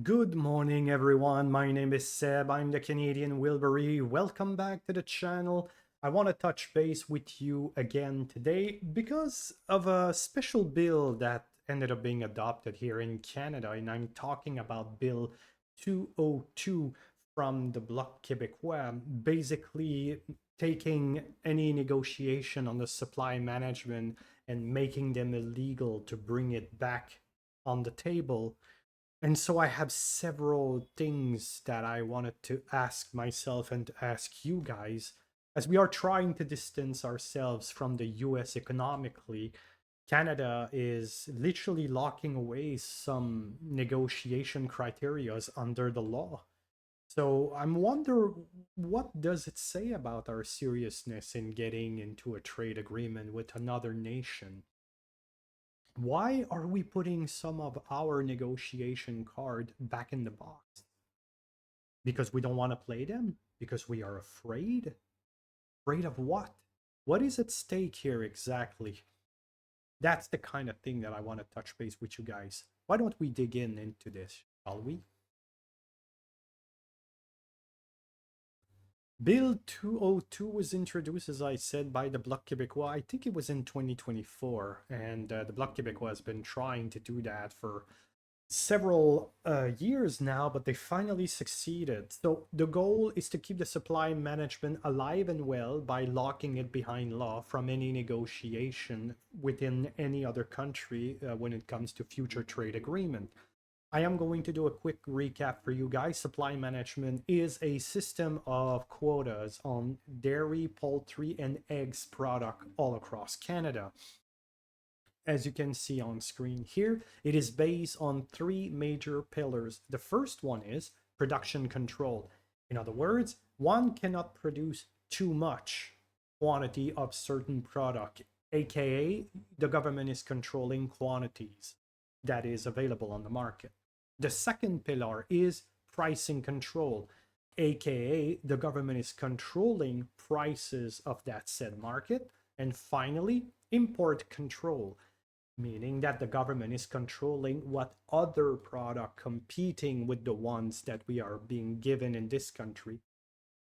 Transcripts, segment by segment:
Good morning, everyone. My name is Seb. I'm the Canadian Wilbury. Welcome back to the channel. I want to touch base with you again today because of a special bill that ended up being adopted here in Canada, and I'm talking about Bill 202 from the Bloc Québécois, basically taking any negotiation on the supply management and making them illegal to bring it back on the table. And so I have several things that I wanted to ask myself and to ask you guys. As we are trying to distance ourselves from the US economically, Canada is literally locking away some negotiation criterias under the law. So I'm wonder what does it say about our seriousness in getting into a trade agreement with another nation? Why are we putting some of our negotiation card back in the box? Because we don't want to play them? Because we are afraid? Afraid of what? What is at stake here exactly? That's the kind of thing that I want to touch base with you guys. Why don't we dig into this, shall we? Bill 202 was introduced, as I said, by the Bloc Québécois. I think it was in 2024, and the Bloc Québécois has been trying to do that for several years now, but they finally succeeded. So the goal is to keep the supply management alive and well by locking it behind law from any negotiation within any other country when it comes to future trade agreement. I am going to do a quick recap for you guys. Supply management is a system of quotas on dairy, poultry, and eggs product all across Canada. As you can see on screen here, it is based on three major pillars. The first one is production control. In other words, one cannot produce too much quantity of certain product, aka the government is controlling quantities that is available on the market. The second pillar is pricing control, aka the government is controlling prices of that said market. And finally, import control, meaning that the government is controlling what other product competing with the ones that we are being given in this country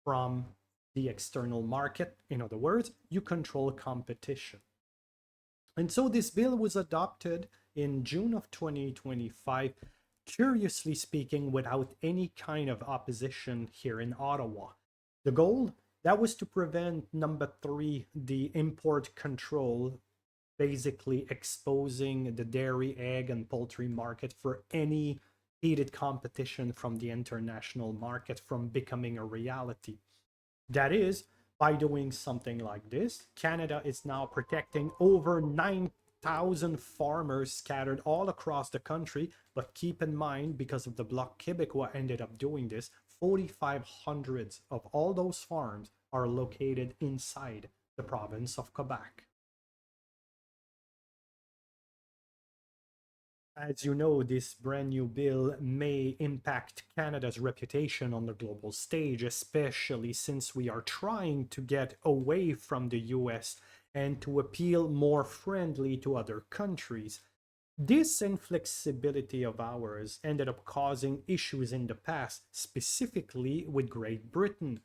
from the external market. In other words, you control competition. And so this bill was adopted in June of 2025, curiously speaking, without any kind of opposition here in Ottawa. The goal, that was to prevent number three, the import control, basically exposing the dairy, egg, and poultry market for any heated competition from the international market from becoming a reality. That is, by doing something like this, Canada is now protecting over 9,000 farmers scattered all across the country. But keep in mind, because of the Bloc Québécois ended up doing this, 4,500 of all those farms are located inside the province of Quebec. As you know, this brand new bill may impact Canada's reputation on the global stage, especially since we are trying to get away from the US and to appeal more friendly to other countries. This inflexibility of ours ended up causing issues in the past, specifically with Great Britain.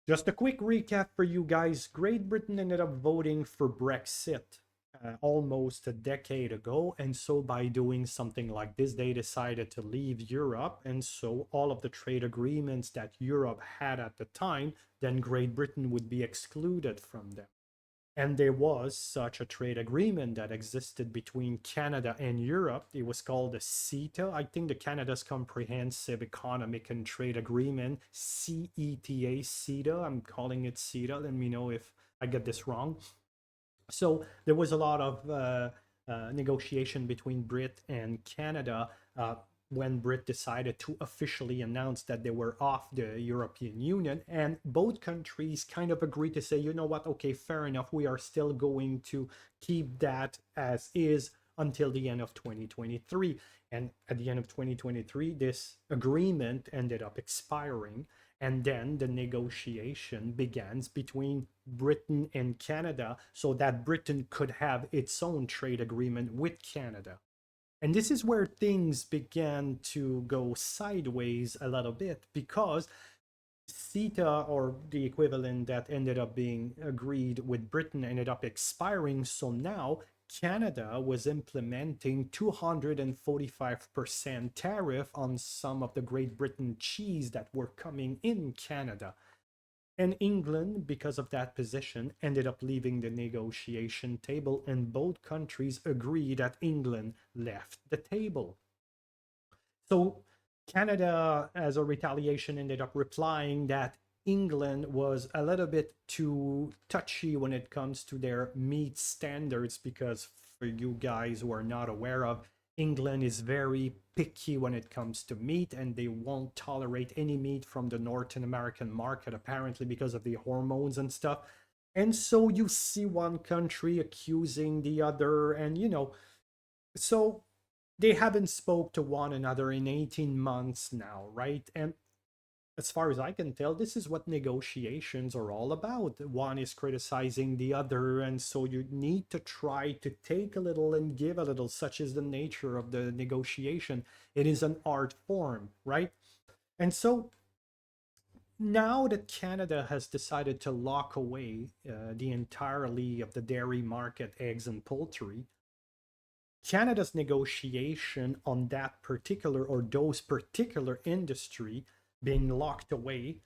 Just a quick recap for you guys. Great Britain ended up voting for Brexit almost a decade ago. And so by doing something like this, they decided to leave Europe. And so all of the trade agreements that Europe had at the time, then Great Britain would be excluded from them. And there was such a trade agreement that existed between Canada and Europe. It was called the CETA. I think the Canada's Comprehensive Economic and Trade Agreement, CETA, CETA. I'm calling it CETA. Let me know if I get this wrong. So there was a lot of negotiation between Brit and Canada when Brit decided to officially announce that they were off the European Union. And both countries kind of agreed to say, you know what, okay, fair enough, we are still going to keep that as is until the end of 2023. And at the end of 2023, this agreement ended up expiring. And then the negotiation begins between Britain and Canada so that Britain could have its own trade agreement with Canada. And this is where things began to go sideways a little bit because CETA, or the equivalent that ended up being agreed with Britain, ended up expiring. So now Canada was implementing 245% tariff on some of the Great Britain cheese that were coming in Canada. And England, because of that position, ended up leaving the negotiation table, and both countries agree that England left the table. So Canada, as a retaliation, ended up replying that England was a little bit too touchy when it comes to their meat standards, because for you guys who are not aware of, England is very picky when it comes to meat, and they won't tolerate any meat from the North American market, apparently because of the hormones and stuff. And so you see one country accusing the other, and so they haven't spoke to one another in 18 months now, right? And as far as I can tell, this is what negotiations are all about. One is criticizing the other, and so you need to try to take a little and give a little. Such is the nature of the negotiation. It is an art form, right? And so now that Canada has decided to lock away the entirely of the dairy market, eggs and poultry, Canada's negotiation on that particular, or those particular industry being locked away,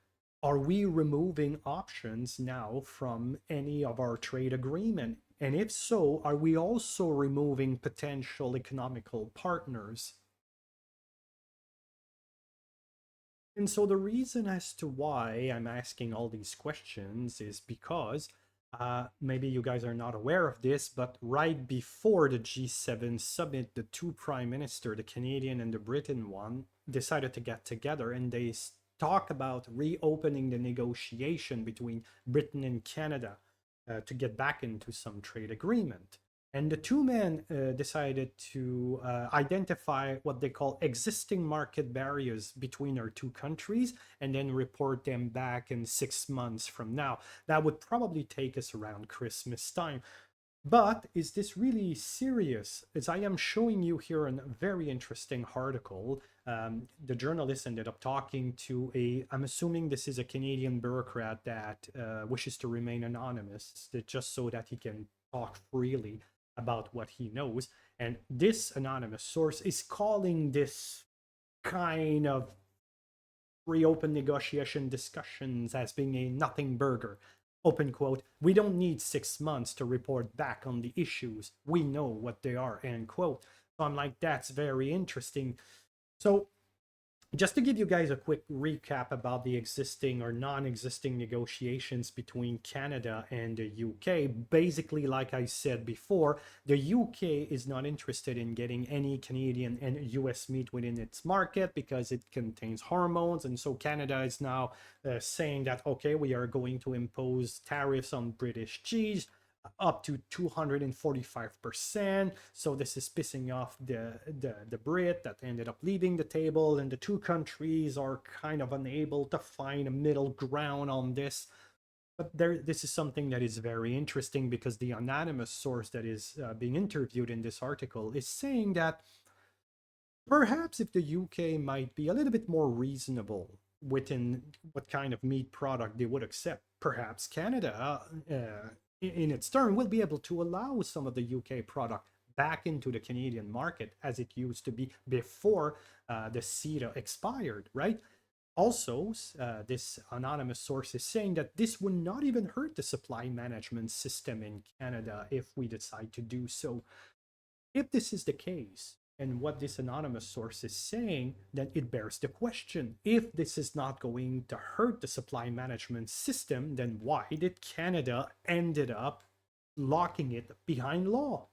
are we removing options now from any of our trade agreement? And if so, are we also removing potential economical partners? And so the reason as to why I'm asking all these questions is because maybe you guys are not aware of this, but right before the G7 summit, the two prime minister, the Canadian and the Britain one, decided to get together, and they talk about reopening the negotiation between Britain and Canada to get back into some trade agreement. And the two men decided to identify what they call existing market barriers between our two countries, and then report them back in 6 months from now. That would probably take us around Christmas time. But is this really serious? As I am showing you here a very interesting article, the journalist ended up talking to I'm assuming this is a Canadian bureaucrat that wishes to remain anonymous, just so that he can talk freely about what he knows. And this anonymous source is calling this kind of reopen negotiation discussions as being a nothing burger. Open quote, we don't need 6 months to report back on the issues. We know what they are, end quote. So I'm like, that's very interesting. So just to give you guys a quick recap about the existing or non-existing negotiations between Canada and the UK, basically, like I said before, the UK is not interested in getting any Canadian and US meat within its market because it contains hormones. And so Canada is now saying that, okay, we are going to impose tariffs on British cheese up to 245%. So this is pissing off the Brit that ended up leaving the table, and the two countries are kind of unable to find a middle ground on this. But this is something that is very interesting, because the anonymous source that is being interviewed in this article is saying that perhaps if the UK might be a little bit more reasonable within what kind of meat product they would accept, perhaps Canada, in its turn, will be able to allow some of the UK product back into the Canadian market as it used to be before the CETA expired, right? Also, this anonymous source is saying that this would not even hurt the supply management system in Canada if we decide to do so. If this is the case, and what this anonymous source is saying, then it bears the question. If this is not going to hurt the supply management system, then why did Canada ended up locking it behind law?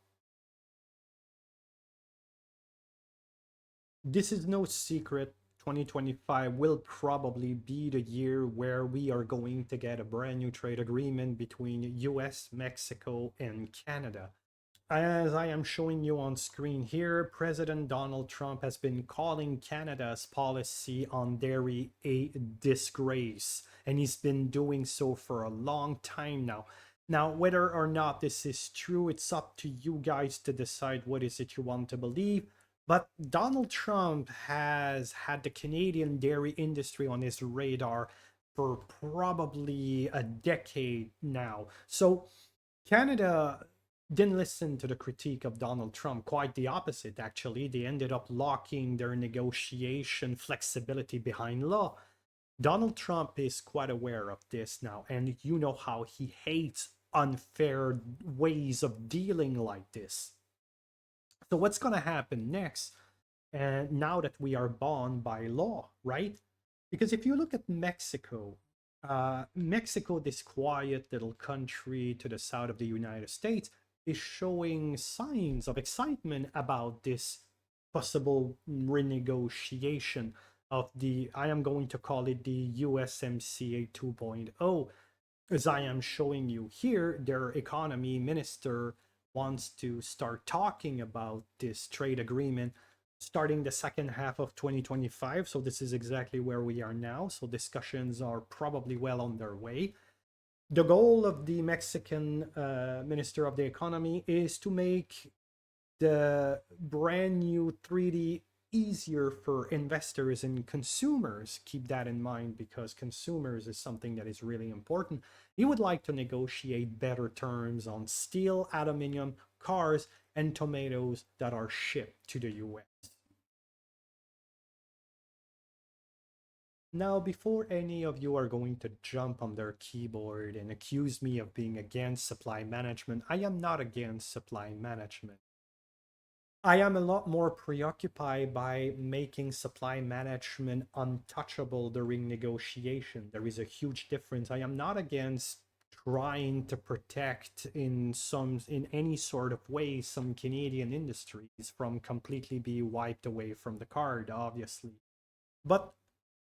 This is no secret. 2025 will probably be the year where we are going to get a brand new trade agreement between US, Mexico, and Canada. As I am showing you on screen here, President Donald Trump has been calling Canada's policy on dairy a disgrace, and he's been doing so for a long time now. Now, whether or not this is true, it's up to you guys to decide what is it you want to believe. But Donald Trump has had the Canadian dairy industry on his radar for probably a decade now. So Canada didn't listen to the critique of Donald Trump. Quite the opposite, actually. They ended up locking their negotiation flexibility behind law. Donald Trump is quite aware of this now, and you know how he hates unfair ways of dealing like this. So, what's going to happen next? And now that we are bound by law, right? Because if you look at Mexico, Mexico, this quiet little country to the south of the United States, is showing signs of excitement about this possible renegotiation of the, I am going to call it the USMCA 2.0. As I am showing you here, their economy minister wants to start talking about this trade agreement starting the second half of 2025. So this is exactly where we are now. So discussions are probably well on their way. The goal of the Mexican Minister of the Economy is to make the brand new treaty easier for investors and consumers. Keep that in mind because consumers is something that is really important. He would like to negotiate better terms on steel, aluminum, cars, and tomatoes that are shipped to the US. Now, before any of you are going to jump on their keyboard and accuse me of being against supply management, I am not against supply management. I am a lot more preoccupied by making supply management untouchable during negotiation. There is a huge difference. I am not against trying to protect in any sort of way some Canadian industries from completely be wiped away from the card, obviously. But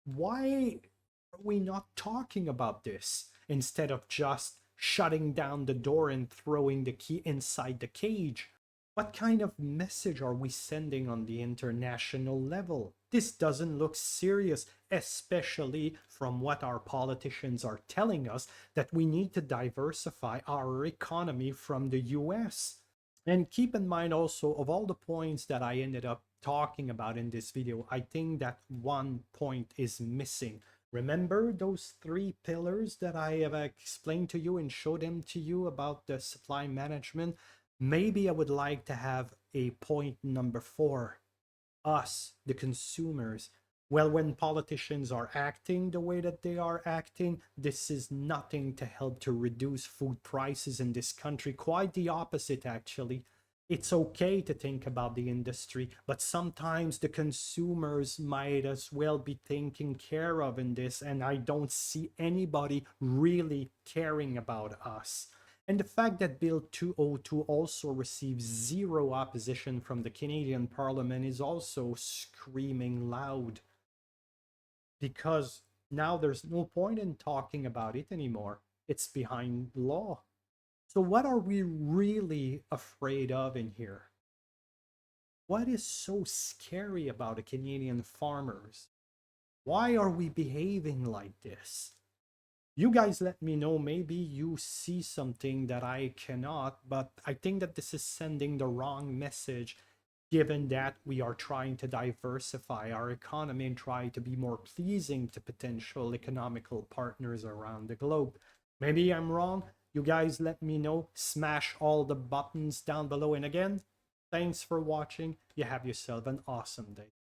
why are we not talking about this instead of just shutting down the door and throwing the key inside the cage? What kind of message are we sending on the international level? This doesn't look serious, especially from what our politicians are telling us that we need to diversify our economy from the US. And keep in mind also, of all the points that I ended up talking about in this video, I think that one point is missing. Remember those three pillars that I have explained to you and showed them to you about the supply management? Maybe I would like to have a point number four, us, the consumers. Well, when politicians are acting the way that they are acting, this is nothing to help to reduce food prices in this country. Quite the opposite, actually. It's okay to think about the industry, but sometimes the consumers might as well be taken care of in this, and I don't see anybody really caring about us. And the fact that Bill 202 also receives zero opposition from the Canadian Parliament is also screaming loud because now there's no point in talking about it anymore. It's behind law. So, what are we really afraid of in here? What is so scary about the Canadian farmers? Why are we behaving like this? You guys let me know. Maybe you see something that I cannot, but I think that this is sending the wrong message given that we are trying to diversify our economy and try to be more pleasing to potential economical partners around the globe. Maybe I'm wrong. You guys let me know. Smash all the buttons down below. And again, thanks for watching. You have yourself an awesome day.